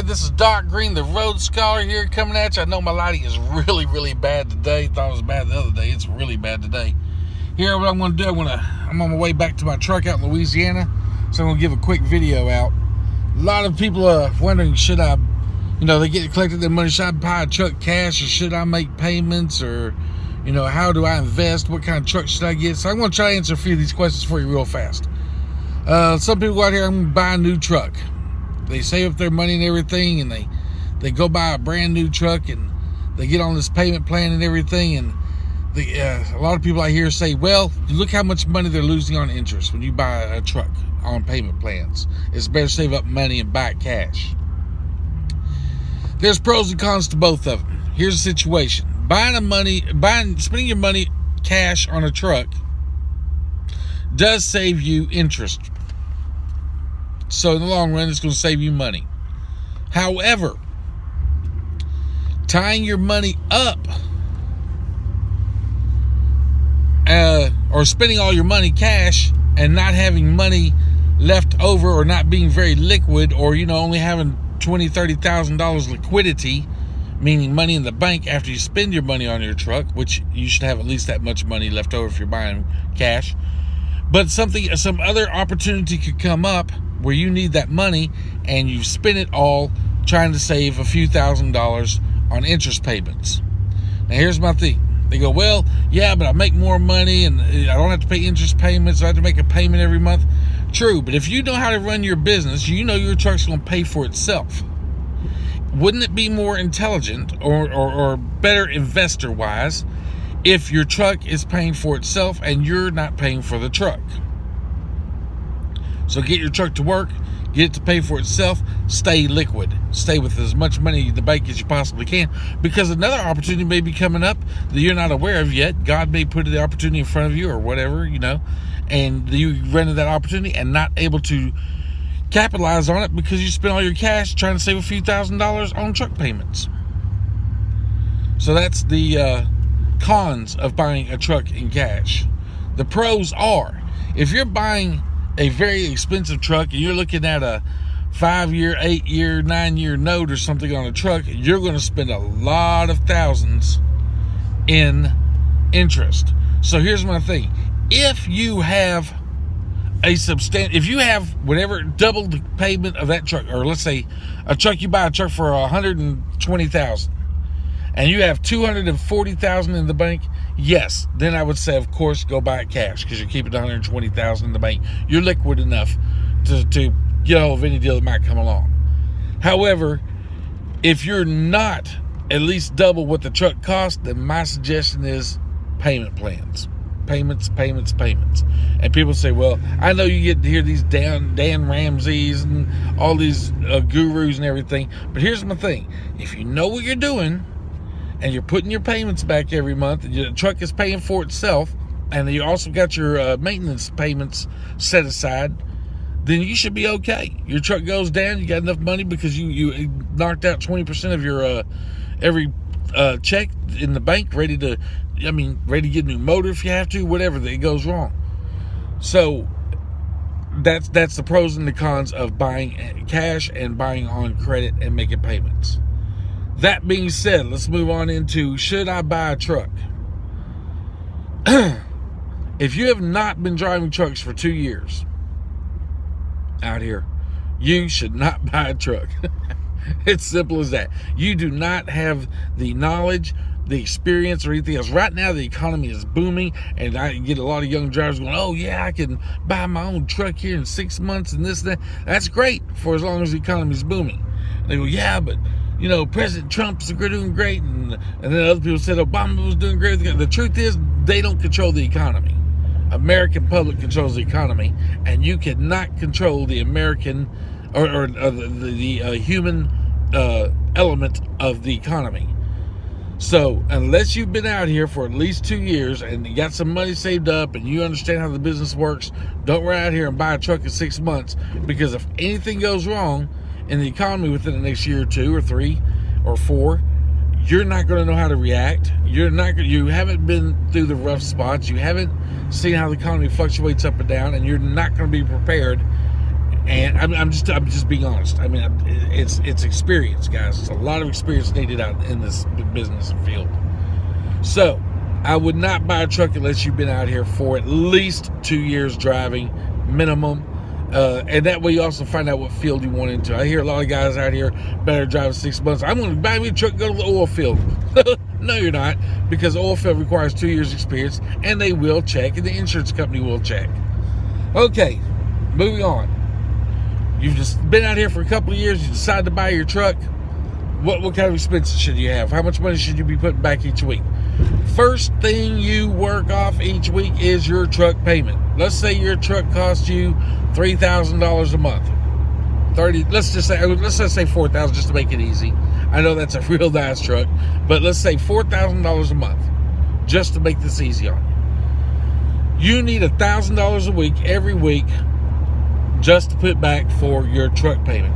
This is Doc Green, the Road Scholar here, coming at you. I know my lighting is really bad today. Thought it was bad the other day. It's really bad today. Here, what I'm going to do, I'm on my way back to my truck out in Louisiana, so I'm going to give a quick video out. A lot of people are wondering, should I, they get collected their money, should I buy a truck cash, or should I make payments, or, how do I invest? What kind of truck should I get? So I'm going to try to answer a few of these questions for you real fast. Some people out here, I'm going to buy a new truck. They save up their money and everything, and they go buy a brand new truck, and they get on this payment plan and everything. And a lot of people I hear say, well, look how much money they're losing on interest when you buy a truck on payment plans. It's better to save up money and buy it cash. There's pros and cons to both of them. Here's the situation. Spending your money cash on a truck does save you interest. So in the long run, it's going to save you money. However, tying your money up or spending all your money cash and not having money left over, or not being very liquid, or only having $20,000, $30,000 liquidity, meaning money in the bank after you spend your money on your truck, which you should have at least that much money left over if you're buying cash. But some other opportunity could come up where you need that money, and you've spent it all trying to save a few $1,000s on interest payments. Now here's my thing. They go, well, yeah, but I make more money and I don't have to pay interest payments. I have to make a payment every month. True, but if you know how to run your business, your truck's going to pay for itself. Wouldn't it be more intelligent or better investor-wise if your truck is paying for itself and you're not paying for the truck? So get your truck to work, get it to pay for itself, stay liquid, stay with as much money in the bank as you possibly can, because another opportunity may be coming up that you're not aware of yet. God may put the opportunity in front of you or whatever, and you rented that opportunity and not able to capitalize on it because you spent all your cash trying to save a few $1,000s on truck payments. So that's the cons of buying a truck in cash. The pros are, if you're buying a very expensive truck and you're looking at a 5-year, 8-year, 9-year note or something on a truck, you're going to spend a lot of thousands in interest. So here's my thing. If you have if you have whatever, double the payment of that truck, or let's say you buy a truck for $120,000 and you have $240,000 in the bank, yes, then I would say, of course, go buy it cash, because you're keeping $120,000 in the bank. You're liquid enough to get hold of any deal that might come along. However, if you're not at least double what the truck costs, then my suggestion is payment plans. Payments. And people say, well, I know you get to hear these Dan Ramsey's and all these gurus and everything, but here's my thing. If you know what you're doing, and you're putting your payments back every month, and your truck is paying for itself, and you also got your maintenance payments set aside, then you should be okay. Your truck goes down, you got enough money because you knocked out 20% of your every check in the bank, ready to get a new motor if you have to, whatever that goes wrong. So that's the pros and the cons of buying cash and buying on credit and making payments. That being said, let's move on into, should I buy a truck? If you have not been driving trucks for 2 years out here, you should not buy a truck. It's simple as that. You do not have the knowledge, the experience, or anything else. Right now, the economy is booming, and I get a lot of young drivers going, oh yeah, I can buy my own truck here in 6 months and this and that. That's great for as long as the economy is booming. And they go, yeah, but President Trump's doing great, and then other people said Obama was doing great. The truth is, they don't control the economy. American public controls the economy, and you cannot control the American or the human element of the economy. So unless you've been out here for at least 2 years and you got some money saved up and you understand how the business works, don't run out here and buy a truck in 6 months, because if anything goes wrong in the economy within the next year or 2 or 3 or 4, you're not going to know how to react. You haven't been through the rough spots. You haven't seen how the economy fluctuates up and down, and you're not going to be prepared And I'm just being honest. I mean, it's experience, guys. It's a lot of experience needed out in this business and field. So I would not buy a truck unless you've been out here for at least 2 years driving minimum. And that way you also find out what field you want into. I hear a lot of guys out here better drive 6 months. I'm going to buy me a truck, go to the oil field. No, you're not, because oil field requires 2 years experience, and they will check, and the insurance company will check. Okay, moving on. You've just been out here for a couple of years. You decide to buy your truck. What kind of expenses should you have? How much money should you be putting back each week? First thing you work off each week is your truck payment. Let's say your truck costs you $3,000 a month. Let's just say $4,000 just to make it easy. I know that's a real nice truck, but let's say $4,000 a month just to make this easy on you. You need $1,000 a week every week just to put back for your truck payment.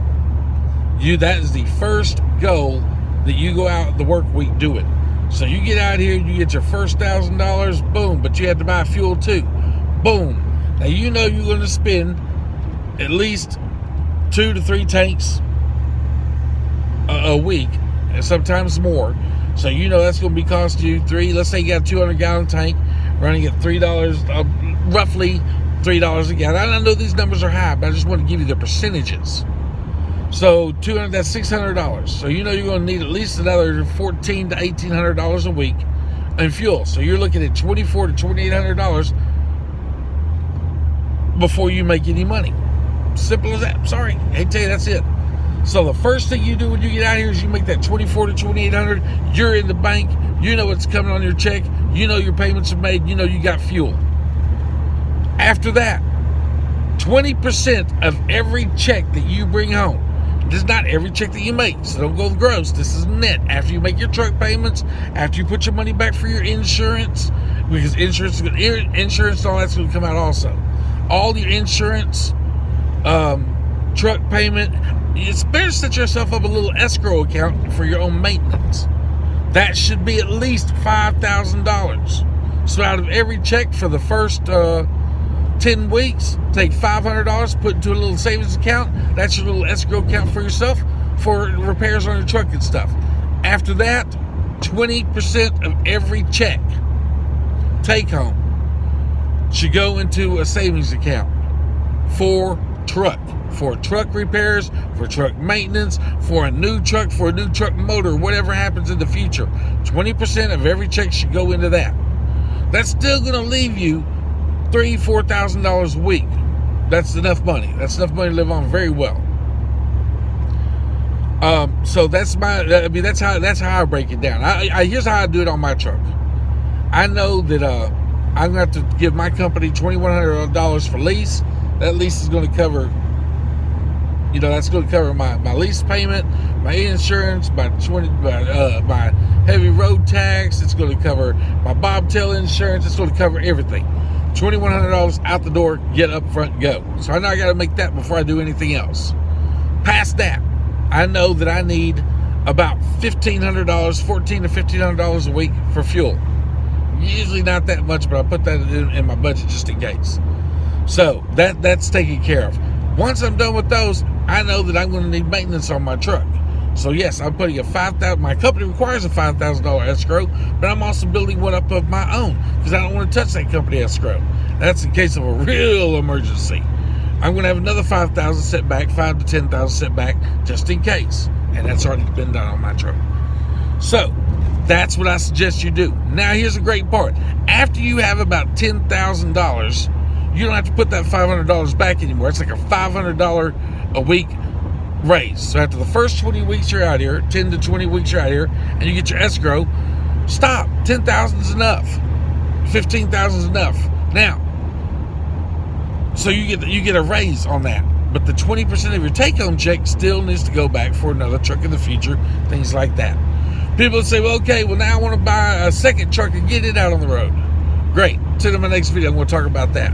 That is the first goal that you go out the work week doing. So you get out here, you get your first $1,000, boom, but you have to buy fuel too. Boom. Now you know you're going to spend at least 2 to 3 tanks a week, and sometimes more. So you know that's going to be costing you let's say you got a 200-gallon tank running at $3, roughly $3 a gallon. I know these numbers are high, but I just want to give you the percentages. So $200, that's $600. So you know you're going to need at least another $1,400 to $1,800 a week in fuel. So you're looking at $2,400 to $2,800 before you make any money. Simple as that. Sorry, I hate to tell you, that's it. So the first thing you do when you get out here is you make that $2,400 to $2,800. You're in the bank. You know what's coming on your check. You know your payments are made. You know you got fuel. After that, 20% of every check that you bring home. This is not every check that you make, so don't go gross. This is net. After you make your truck payments, after you put your money back for your insurance, because insurance and all that's going to come out also. All your insurance, truck payment, it's better to set yourself up a little escrow account for your own maintenance. That should be at least $5,000. So out of every check for the first 10 weeks, take $500, put into a little savings account. That's your little escrow account for yourself for repairs on your truck and stuff. After that, 20% of every check take home should go into a savings account for truck repairs, for truck maintenance, for a new truck motor, whatever happens in the future. 20% of every check should go into that. That's still going to leave you $3,000-$4,000 a week. That's enough money. That's enough money to live on very well. So that's how I break it down. Here's how I do it on my truck. I know that I'm going to have to give my company $2,100 for lease. That lease is going to cover, that's going to cover my lease payment, my insurance, my heavy road tax. It's going to cover my bobtail insurance. It's going to cover everything. $2,100 out the door, get up front, go. So I know I got to make that before I do anything else. Past that, I know that I need about $1,500, $1,400 to $1,500 a week for fuel. Usually not that much, but I put that in my budget just in case. So that's taken care of. Once I'm done with those, I know that I'm going to need maintenance on my truck. So yes, I'm putting my company requires a $5,000 escrow, but I'm also building one up of my own because I don't want to touch that company escrow. That's in case of a real emergency. I'm going to have another $5,000 set back, $5,000 to $10,000 set back just in case. And that's already been done on my truck. So that's what I suggest you do. Now here's the great part. After you have about $10,000, you don't have to put that $500 back anymore. It's like a $500 a week raise. So after the first 20 weeks you're out here, 10 to 20 weeks you're out here, and you get your escrow, stop. 10,000 is enough. 15,000 is enough. Now, so you get a raise on that. But the 20% of your take-home check still needs to go back for another truck in the future, things like that. People say, well, okay, now I want to buy a second truck and get it out on the road. Great. Till in my next video, I'm going to talk about that.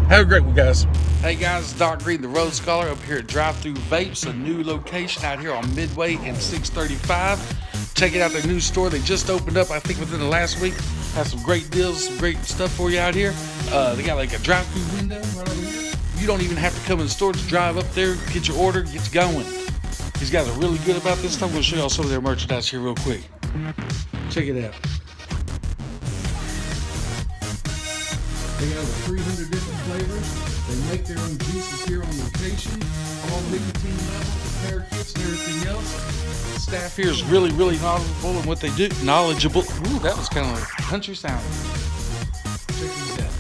Have a great one, guys. Hey, guys, it's Doc Green, the Road Scholar, up here at Drive-Thru Vapes, a new location out here on Midway and 635. Check it out, their new store. They just opened up, I think, within the last week. Have some great deals, some great stuff for you out here. They got like a drive-thru window right over here. You don't even have to come in the store. Just drive up there, get your order, get you going. These guys are really good about this. I'm going to show y'all some of their merchandise here real quick. Check it out. They got over 300 different flavors. They make their own juices here on location. All nicotine levels, repair kits, and everything else. The staff here is really, really knowledgeable in what they do. Knowledgeable. Ooh, that was kind of country sounding. Check these out.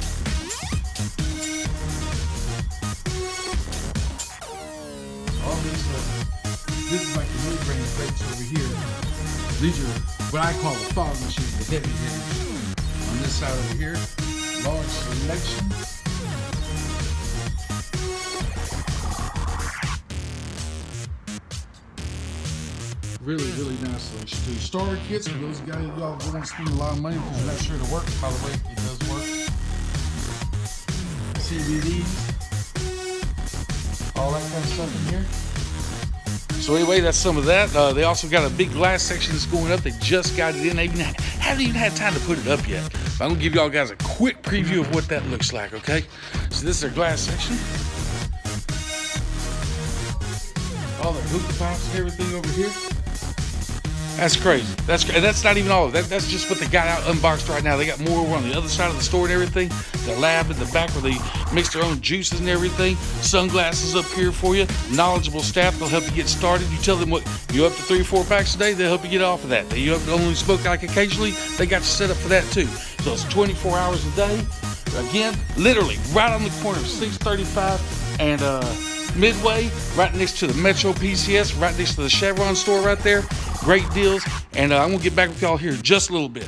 All this is like the mid-range vapes over here. These are what I call the fog machines, the heavy hitters. On this side over here, large selection. Really, really nice selection too. Starter kits for those guys y'all don't want to spend a lot of money because you're not sure to work. By the way, it does work. CBDs, all that kind of stuff in here. So anyway, that's some of that. They also got a big glass section that's going up. They just got it in. They haven't even had time to put it up yet. But I'm gonna give y'all guys a quick preview of what that looks like. Okay, so this is their glass section. All the hookah pops and everything over here. That's crazy. That's not even all of that. That's just what they got out unboxed right now. They got more over on the other side of the store and everything. The lab in the back where they mix their own juices and everything. Sunglasses up here for you. Knowledgeable staff. They'll help you get started. You tell them what you're up to 3 or 4 packs a day. They'll help you get off of that. You have to only smoke like occasionally. They got you set up for that too. So it's 24 hours a day. Again, literally right on the corner of 635 and Midway, right next to the Metro PCS, right next to the Chevron store right there. Great deals. And I'm going to get back with y'all here in just a little bit.